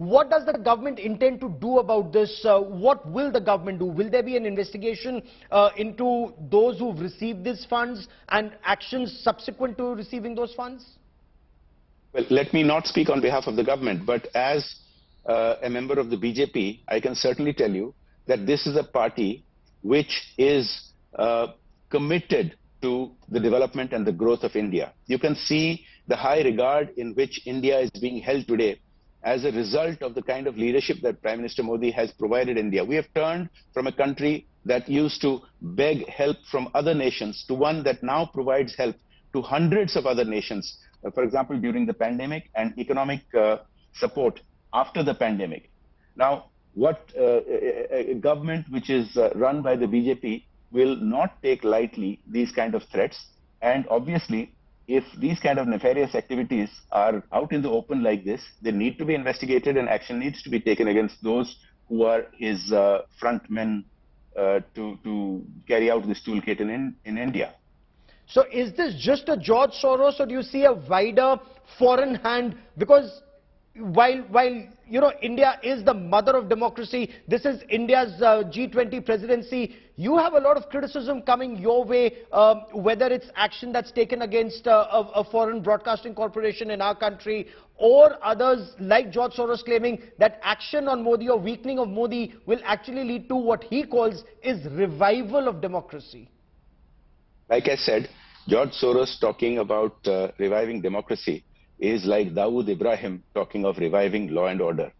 What does the government intend to do about this? What will the government do? Will there be an investigation into those who've received these funds and actions subsequent to receiving those funds? Well, let me not speak on behalf of the government, but as a member of the BJP, I can certainly tell you that this is a party which is committed to the development and the growth of India. You can see the high regard in which India is being held today as a result of the kind of leadership that Prime Minister Modi has provided India. We have turned from a country that used to beg help from other nations to one that now provides help to hundreds of other nations, for example, during the pandemic and economic support after the pandemic. Now, what a government which is run by the BJP will not take lightly these kind of threats, and obviously if these kind of nefarious activities are out in the open like this, they need to be investigated and action needs to be taken against those who are his front men to carry out this toolkit in India. So is this just a George Soros, or do you see a wider foreign hand? Because while you know, India is the mother of democracy, this is India's G20 presidency, you have a lot of criticism coming your way, whether it's action that's taken against a foreign broadcasting corporation in our country, or others like George Soros claiming that action on Modi or weakening of Modi will actually lead to what he calls is revival of democracy. Like I said, George Soros talking about reviving democracy is like Dawood Ibrahim talking of reviving law and order.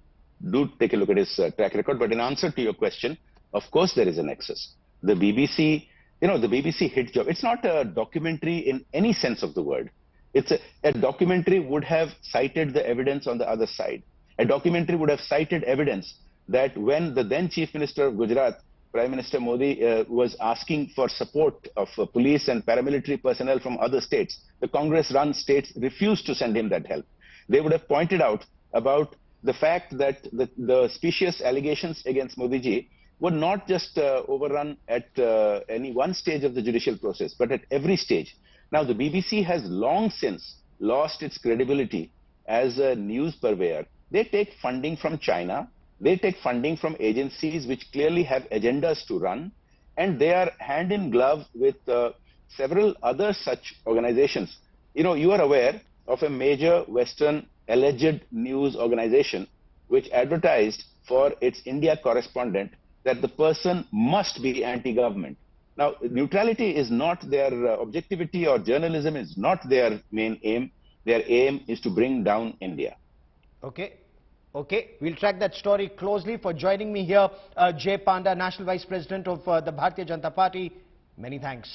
Do take a look at his track record. But in answer to your question, of course there is a nexus. The BBC, you know, the BBC hit job. It's not a documentary in any sense of the word. It's a documentary would have cited the evidence on the other side. A documentary would have cited evidence that when the then Chief Minister of Gujarat, Prime Minister Modi, was asking for support of police and paramilitary personnel from other states, the Congress-run states refused to send him that help. They would have pointed out about the fact that the specious allegations against Modi ji were not just overrun at any one stage of the judicial process, but at every stage. Now, the BBC has long since lost its credibility as a news purveyor. They take funding from China. They take funding from agencies which clearly have agendas to run, and they are hand in glove with several other such organizations. You know, you are aware of a major Western alleged news organization which advertised for its India correspondent that the person must be anti-government. Now, neutrality is not their objectivity, or journalism is not their main aim. Their aim is to bring down India. Okay. Okay, we'll track that story closely. For joining me here, Panda, National Vice President of the Bharatiya Janata Party, many thanks.